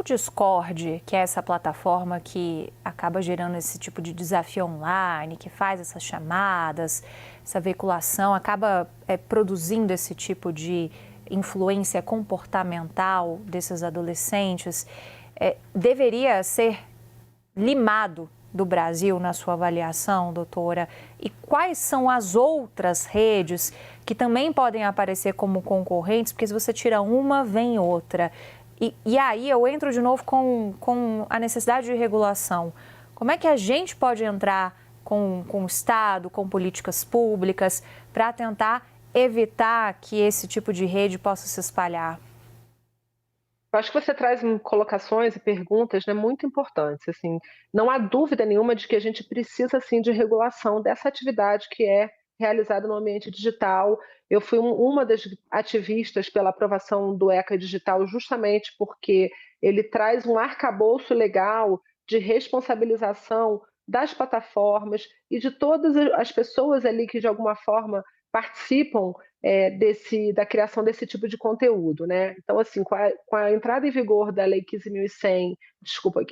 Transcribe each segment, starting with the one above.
Discord, que é essa plataforma que acaba gerando esse tipo de desafio online, que faz essas chamadas, essa veiculação, acaba produzindo esse tipo de influência comportamental desses adolescentes, deveria ser limado do Brasil, na sua avaliação, doutora? E quais são as outras redes que também podem aparecer como concorrentes? Porque se você tira uma, vem outra. E aí eu entro de novo com a necessidade de regulação. Como é que a gente pode entrar com o Estado, com políticas públicas, para tentar evitar que esse tipo de rede possa se espalhar? Eu acho que você traz colocações e perguntas, né, muito importantes. Assim, não há dúvida nenhuma de que a gente precisa sim de regulação dessa atividade que é realizada no ambiente digital. Eu fui uma das ativistas pela aprovação do ECA Digital justamente porque ele traz um arcabouço legal de responsabilização das plataformas e de todas as pessoas ali que de alguma forma participam da criação desse tipo de conteúdo, né? Então, assim, com a entrada em vigor da Lei 15.100, desculpa,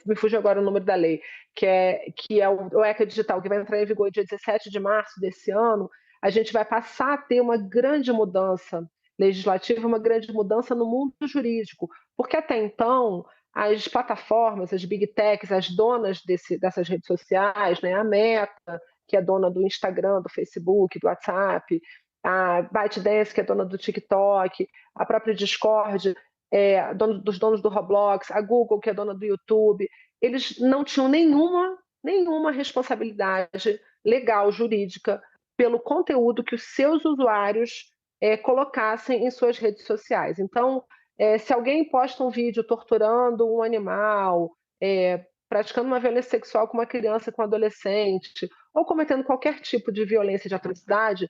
me fugiu agora o número da lei, que é o ECA Digital, que vai entrar em vigor dia 17 de março desse ano, a gente vai passar a ter uma grande mudança legislativa, uma grande mudança no mundo jurídico, porque até então as plataformas, as big techs, as donas dessas redes sociais, né, a Meta, que é dona do Instagram, do Facebook, do WhatsApp, a ByteDance, que é dona do TikTok, a própria Discord, dos donos do Roblox, a Google, que é dona do YouTube, eles não tinham nenhuma responsabilidade legal, jurídica, pelo conteúdo que os seus usuários colocassem em suas redes sociais. Então, se alguém posta um vídeo torturando um animal, praticando uma violência sexual com uma criança, com um adolescente, ou cometendo qualquer tipo de violência, de atrocidade,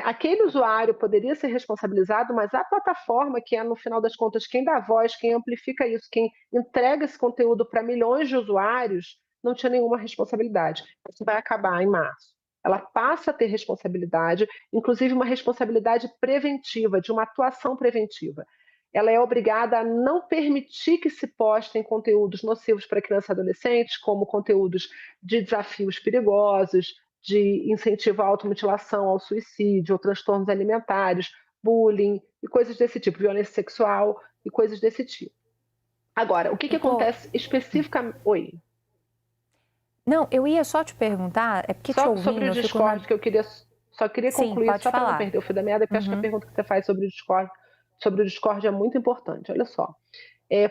aquele usuário poderia ser responsabilizado, mas a plataforma, que é, no final das contas, quem dá voz, quem amplifica isso, quem entrega esse conteúdo para milhões de usuários, não tinha nenhuma responsabilidade. Isso vai acabar em março. Ela passa a ter responsabilidade, inclusive uma responsabilidade preventiva, de uma atuação preventiva. Ela é obrigada a não permitir que se postem conteúdos nocivos para crianças e adolescentes, como conteúdos de desafios perigosos, de incentivo à automutilação, ao suicídio, ou transtornos alimentares, bullying e coisas desse tipo, violência sexual e coisas desse tipo. Agora, o que Doutor, acontece especificamente... Oi. não, eu ia só te perguntar, é porque te Só sobre ouvindo, o eu fico na... Discord, que eu queria... Só queria Sim, concluir, pode só para não falar. perder o fio da meada, porque acho que a Uhum. pergunta que você faz sobre o Discord é muito importante. Olha só.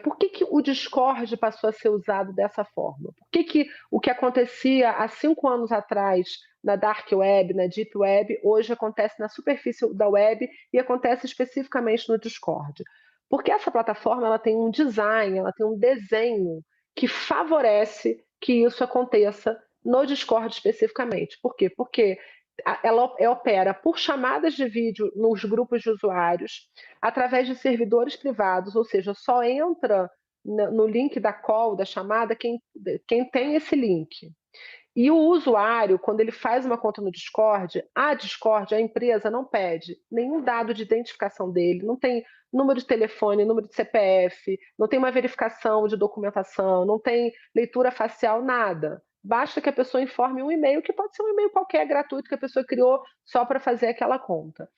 Por que o Discord passou a ser usado dessa forma? Por que o que acontecia há 5 anos atrás na Dark Web, na Deep Web, hoje acontece na superfície da web e acontece especificamente no Discord? Porque essa plataforma ela tem um design, ela tem um desenho que favorece que isso aconteça no Discord especificamente. Por quê? Porque ela opera por chamadas de vídeo nos grupos de usuários, através de servidores privados, ou seja, só entra no link da call, da chamada, quem tem esse link. E o usuário, quando ele faz uma conta no Discord, a empresa não pede nenhum dado de identificação dele, não tem número de telefone, número de CPF, não tem uma verificação de documentação, não tem leitura facial, nada. Basta que a pessoa informe um e-mail, que pode ser um e-mail qualquer, gratuito, que a pessoa criou só para fazer aquela conta.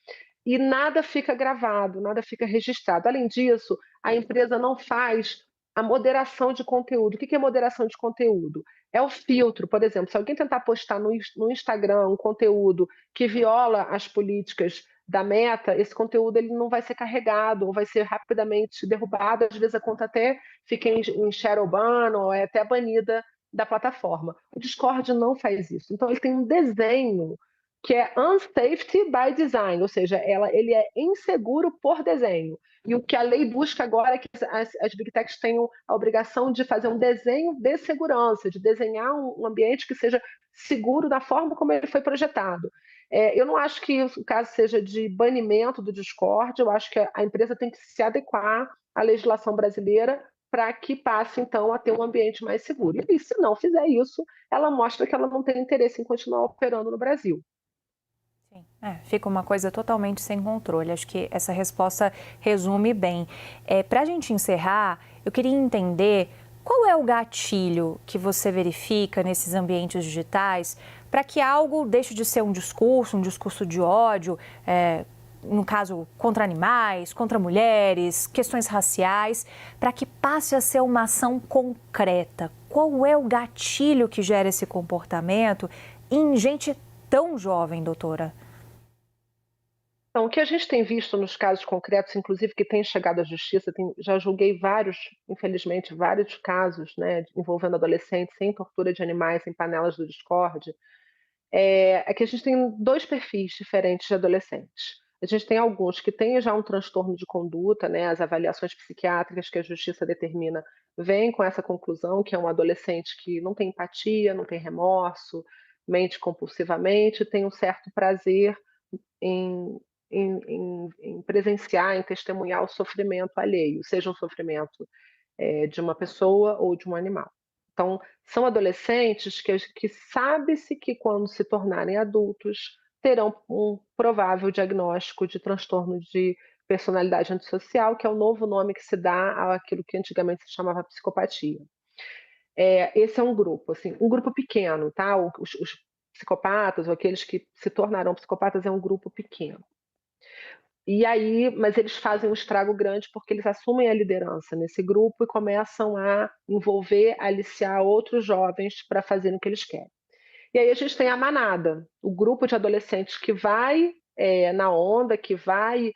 E nada fica gravado, nada fica registrado. Além disso, a empresa não faz a moderação de conteúdo. O que é moderação de conteúdo? É o filtro, por exemplo, se alguém tentar postar no Instagram um conteúdo que viola as políticas da Meta, esse conteúdo ele não vai ser carregado ou vai ser rapidamente derrubado, às vezes a conta até fica em shadow ban ou é até banida da plataforma. O Discord não faz isso. Então ele tem um desenho que é unsafety by design, ou seja, ele é inseguro por desenho. E o que a lei busca agora é que as big techs tenham a obrigação de fazer um desenho de segurança, de desenhar um ambiente que seja seguro da forma como ele foi projetado. Eu não acho que o caso seja de banimento do Discord, eu acho que a empresa tem que se adequar à legislação brasileira para que passe, então, a ter um ambiente mais seguro. E se não fizer isso, ela mostra que ela não tem interesse em continuar operando no Brasil. Sim, fica uma coisa totalmente sem controle. Acho que essa resposta resume bem. Para a gente encerrar, eu queria entender qual é o gatilho que você verifica nesses ambientes digitais para que algo deixe de ser um discurso de ódio, no caso, contra animais, contra mulheres, questões raciais, para que passe a ser uma ação concreta. Qual é o gatilho que gera esse comportamento em gente tão jovem, doutora? Então, o que a gente tem visto nos casos concretos, inclusive que tem chegado à justiça, já julguei vários, infelizmente, vários casos, né, envolvendo adolescentes sem tortura de animais em panelas do Discord, é que a gente tem 2 perfis diferentes de adolescentes. A gente tem alguns que têm já um transtorno de conduta, né, as avaliações psiquiátricas que a justiça determina vêm com essa conclusão, que é um adolescente que não tem empatia, não tem remorso, mente compulsivamente, tem um certo prazer em em presenciar, em testemunhar o sofrimento alheio, seja um sofrimento, de uma pessoa ou de um animal. Então, são adolescentes que sabe-se que quando se tornarem adultos, terão um provável diagnóstico de transtorno de personalidade antissocial, que é o novo nome que se dá àquilo que antigamente se chamava psicopatia. Esse é um grupo, assim, um grupo pequeno, tá, os psicopatas ou aqueles que se tornarão psicopatas é um grupo pequeno. E aí, mas eles fazem um estrago grande porque eles assumem a liderança nesse grupo e começam a envolver, aliciar outros jovens para fazerem o que eles querem. E aí a gente tem a manada, o grupo de adolescentes que vai na onda, que vai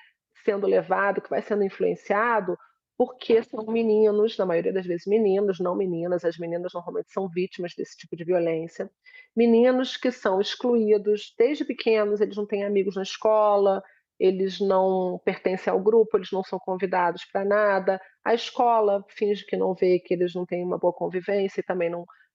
sendo levado, que vai sendo influenciado, porque são meninos, na maioria das vezes meninos, não meninas, as meninas normalmente são vítimas desse tipo de violência. Meninos que são excluídos desde pequenos, eles não têm amigos na escola, eles não pertencem ao grupo, eles não são convidados para nada. A escola finge que não vê, que eles não têm uma boa convivência e também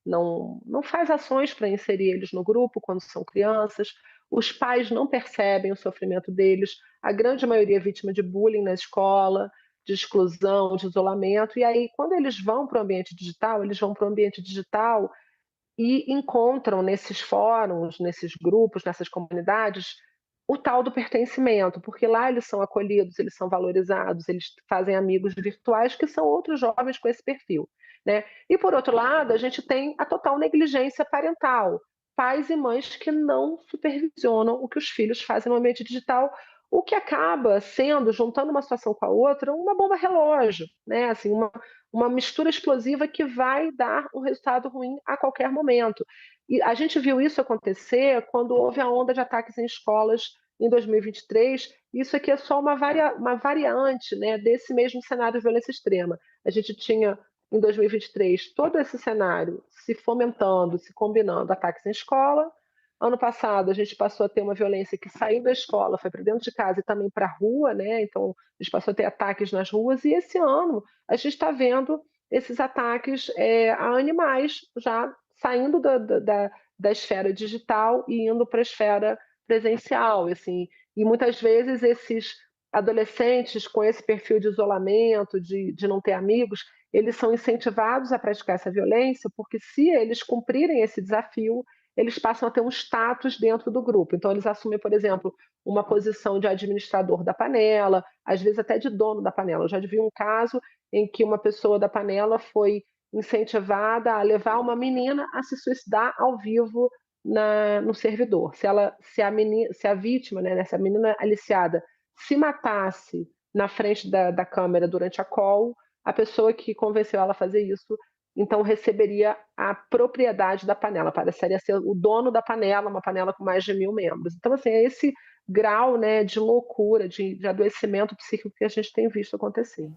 não faz ações para inserir eles no grupo quando são crianças. Os pais não percebem o sofrimento deles. A grande maioria é vítima de bullying na escola, de exclusão, de isolamento. E aí, quando eles vão para o ambiente digital, eles vão para o ambiente digital e encontram nesses fóruns, nesses grupos, nessas comunidades, o tal do pertencimento, porque lá eles são acolhidos, eles são valorizados, eles fazem amigos virtuais que são outros jovens com esse perfil, né? E por outro lado, a gente tem a total negligência parental, pais e mães que não supervisionam o que os filhos fazem no ambiente digital, o que acaba sendo, juntando uma situação com a outra, uma bomba relógio, né? Assim, uma mistura explosiva que vai dar um resultado ruim a qualquer momento. E a gente viu isso acontecer quando houve a onda de ataques em escolas em 2023. Isso aqui é só uma variante, né, desse mesmo cenário de violência extrema. A gente tinha, em 2023, todo esse cenário se fomentando, se combinando, ataques em escola. Ano passado, a gente passou a ter uma violência que saiu da escola, foi para dentro de casa e também para a rua, né? Então, a gente passou a ter ataques nas ruas. E esse ano, a gente está vendo esses ataques a animais já saindo da esfera digital e indo para a esfera presencial, assim. E muitas vezes esses adolescentes com esse perfil de isolamento, de não ter amigos, eles são incentivados a praticar essa violência, porque se eles cumprirem esse desafio, eles passam a ter um status dentro do grupo. Então, eles assumem, por exemplo, uma posição de administrador da panela, às vezes até de dono da panela. Eu já vi um caso em que uma pessoa da panela foi incentivada a levar uma menina a se suicidar ao vivo no servidor. Se a vítima, né, essa menina aliciada, se matasse na frente da câmera durante a call, a pessoa que convenceu ela a fazer isso então receberia a propriedade da panela, pareceria ser o dono da panela, uma panela com mais de 1.000 membros. Então, assim, é esse grau, né, de loucura, de adoecimento psíquico que a gente tem visto acontecer.